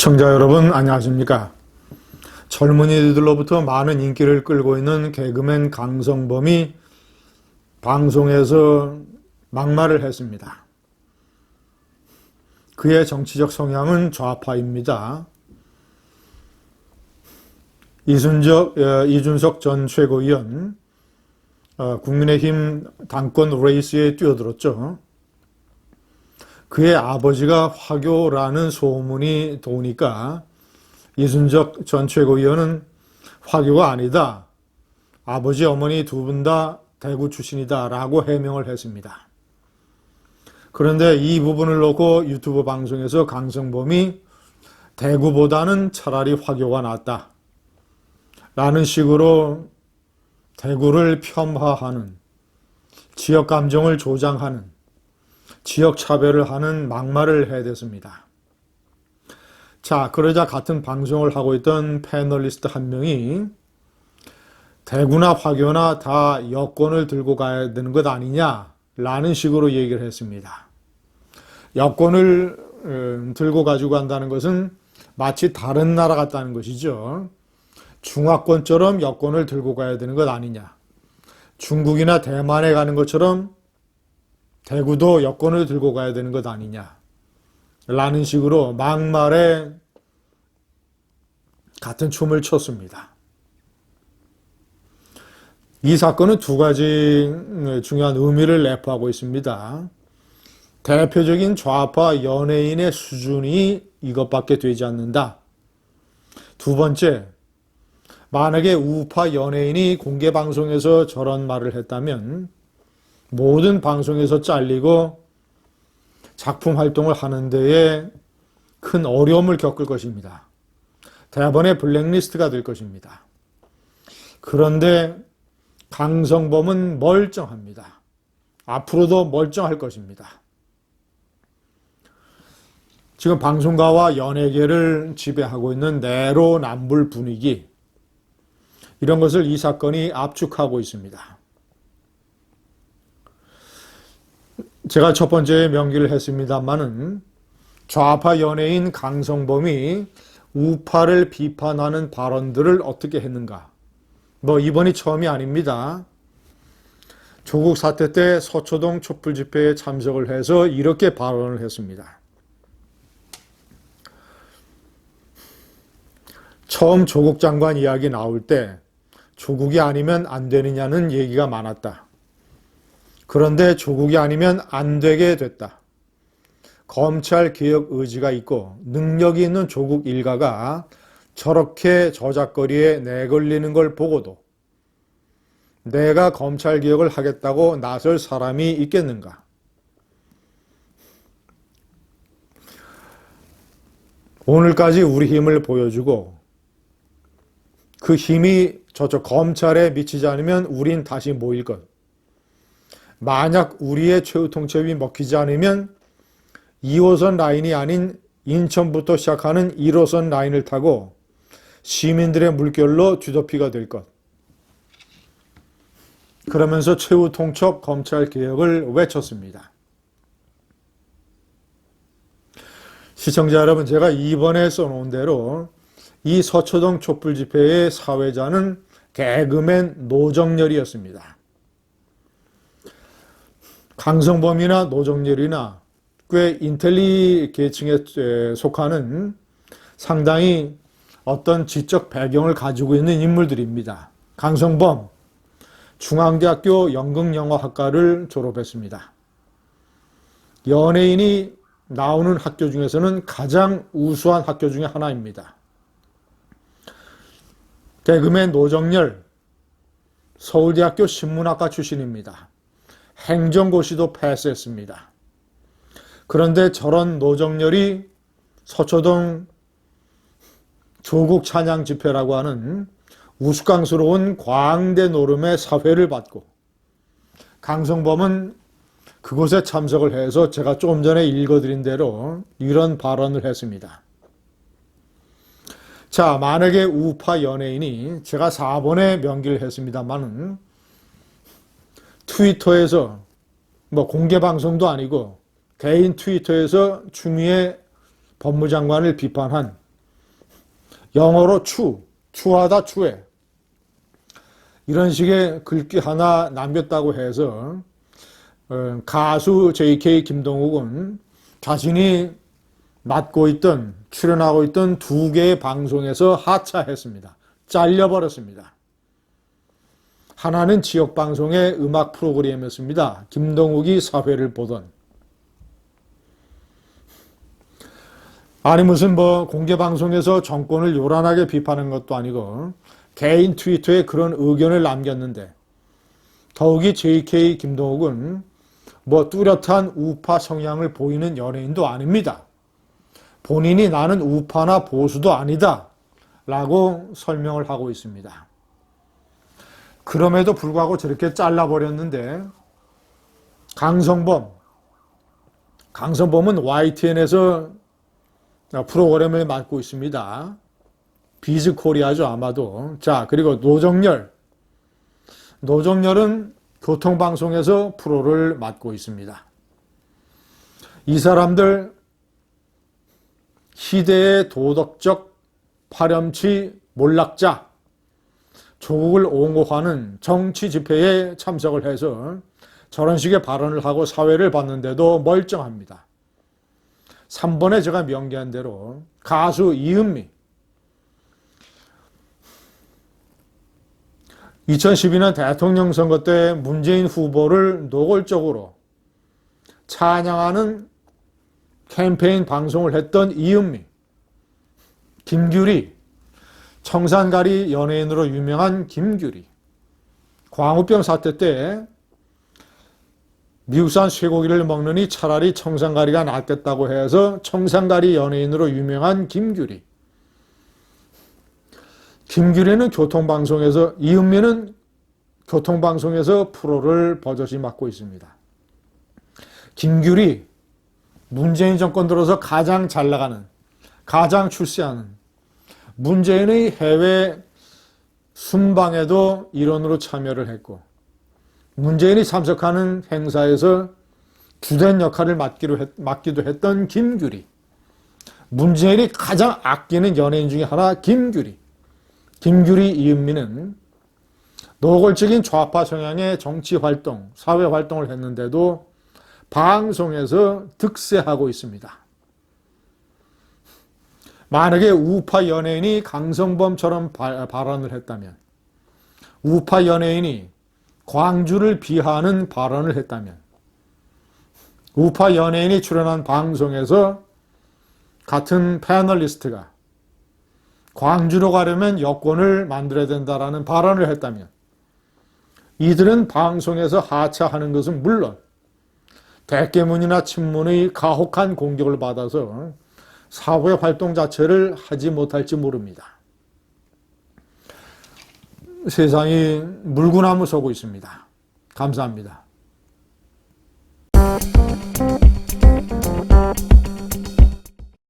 시청자 여러분 안녕하십니까? 젊은이들로부터 많은 인기를 끌고 있는 개그맨 강성범이 방송에서 막말을 했습니다. 그의 정치적 성향은 좌파입니다. 이준석 전 최고위원 국민의힘 당권 레이스에 뛰어들었죠. 그의 아버지가 화교라는 소문이 도니까 이준석 전 최고위원은 화교가 아니다. 아버지 어머니 두 분 다 대구 출신이다 라고 해명을 했습니다. 그런데 이 부분을 놓고 유튜브 방송에서 강성범이 대구보다는 차라리 화교가 낫다 라는 식으로 대구를 폄하하는, 지역 감정을 조장하는, 지역 차별을 하는 막말을 해댔습니다. 자, 그러자 같은 방송을 하고 있던 패널리스트 한 명이 대구나 화교나 다 여권을 들고 가야 되는 것 아니냐 라는 식으로 얘기를 했습니다. 여권을 들고 가지고 간다는 것은 마치 다른 나라 같다는 것이죠. 중화권처럼 여권을 들고 가야 되는 것 아니냐. 중국이나 대만에 가는 것처럼 대구도 여권을 들고 가야 되는 것 아니냐 라는 식으로 막말에 같은 춤을 췄습니다. 이 사건은 두 가지 중요한 의미를 내포하고 있습니다. 대표적인 좌파 연예인의 수준이 이것밖에 되지 않는다. 두 번째, 만약에 우파 연예인이 공개 방송에서 저런 말을 했다면 모든 방송에서 잘리고 작품 활동을 하는 데에 큰 어려움을 겪을 것입니다. 대번에 블랙리스트가 될 것입니다. 그런데 강성범은 멀쩡합니다. 앞으로도 멀쩡할 것입니다. 지금 방송가와 연예계를 지배하고 있는 내로남불 분위기, 이런 것을 이 사건이 압축하고 있습니다. 제가 첫 번째 명기를 했습니다마는 좌파 연예인 강성범이 우파를 비판하는 발언들을 어떻게 했는가. 이번이 처음이 아닙니다. 조국 사태 때 서초동 촛불 집회에 참석을 해서 이렇게 발언을 했습니다. 처음 조국 장관 이야기 나올 때 조국이 아니면 안 되느냐는 얘기가 많았다. 그런데 조국이 아니면 안 되게 됐다. 검찰 개혁 의지가 있고 능력이 있는 조국 일가가 저렇게 저작거리에 내걸리는 걸 보고도 내가 검찰 개혁을 하겠다고 나설 사람이 있겠는가? 오늘까지 우리 힘을 보여주고 그 힘이 저쪽 검찰에 미치지 않으면 우린 다시 모일 것. 만약 우리의 최후 통첩이 먹히지 않으면 2호선 라인이 아닌 인천부터 시작하는 1호선 라인을 타고 시민들의 물결로 뒤덮이가 될 것. 그러면서 최후 통첩 검찰 개혁을 외쳤습니다. 시청자 여러분, 제가 이번에 써놓은 대로 이 서초동 촛불 집회의 사회자는 개그맨 노정열이었습니다. 강성범이나 노정열이나 꽤 인텔리 계층에 속하는 상당히 어떤 지적 배경을 가지고 있는 인물들입니다. 강성범, 중앙대학교 연극영화학과를 졸업했습니다. 연예인이 나오는 학교 중에서는 가장 우수한 학교 중에 하나입니다. 개그맨 노정열, 서울대학교 신문학과 출신입니다. 행정고시도 패스했습니다. 그런데 저런 노정열이 서초동 조국 찬양 집회라고 하는 우스꽝스러운 광대 노름의 사회를 받고 강성범은 그곳에 참석을 해서 제가 조금 전에 읽어드린 대로 이런 발언을 했습니다. 자, 만약에 우파 연예인이 제가 4번에 명기를 했습니다만은 트위터에서 공개 방송도 아니고 개인 트위터에서 추미애 법무장관을 비판한 영어로 추하다, 추해. 이런 식의 글귀 하나 남겼다고 해서 가수 JK 김동욱은 자신이 출연하고 있던 두 개의 방송에서 하차했습니다. 잘려버렸습니다. 하나는 지역방송의 음악 프로그램이었습니다. 김동욱이 사회를 보던. 아니 무슨 공개방송에서 정권을 요란하게 비판한 것도 아니고 개인 트위터에 그런 의견을 남겼는데 더욱이 JK 김동욱은 뚜렷한 우파 성향을 보이는 연예인도 아닙니다. 본인이 나는 우파나 보수도 아니다 라고 설명을 하고 있습니다. 그럼에도 불구하고 저렇게 잘라버렸는데 강성범은 YTN에서 프로그램을 맡고 있습니다. 비즈코리아죠 아마도. 자, 그리고 노정열은 교통방송에서 프로를 맡고 있습니다. 이 사람들 시대의 도덕적 파렴치 몰락자, 조국을 옹호하는 정치 집회에 참석을 해서 저런 식의 발언을 하고 사회를 봤는데도 멀쩡합니다. 3번에 제가 명기한 대로 가수 이은미 2012년 대통령 선거 때 문재인 후보를 노골적으로 찬양하는 캠페인 방송을 했던 이은미, 김규리, 청산가리 연예인으로 유명한 김규리, 광우병 사태 때 미국산 쇠고기를 먹느니 차라리 청산가리가 낫겠다고 해서 청산가리 연예인으로 유명한 김규리. 김규리는 교통방송에서, 이은미는 교통방송에서 프로를 버젓이 맡고 있습니다. 김규리, 문재인 정권 들어서 가장 잘 나가는, 가장 출세하는, 문재인의 해외 순방에도 일원으로 참여를 했고, 문재인이 참석하는 행사에서 주된 역할을 맡기도 했던 김규리. 문재인이 가장 아끼는 연예인 중에 하나 김규리. 김규리, 이은미는 노골적인 좌파 성향의 정치 활동, 사회 활동을 했는데도 방송에서 득세하고 있습니다. 만약에 우파 연예인이 강성범처럼 발언을 했다면, 우파 연예인이 광주를 비하하는 발언을 했다면, 우파 연예인이 출연한 방송에서 같은 패널리스트가 광주로 가려면 여권을 만들어야 된다라는 발언을 했다면 이들은 방송에서 하차하는 것은 물론 대깨문이나 친문의 가혹한 공격을 받아서 사회 활동 자체를 하지 못할지 모릅니다. 세상이 물구나무 서고 있습니다. 감사합니다.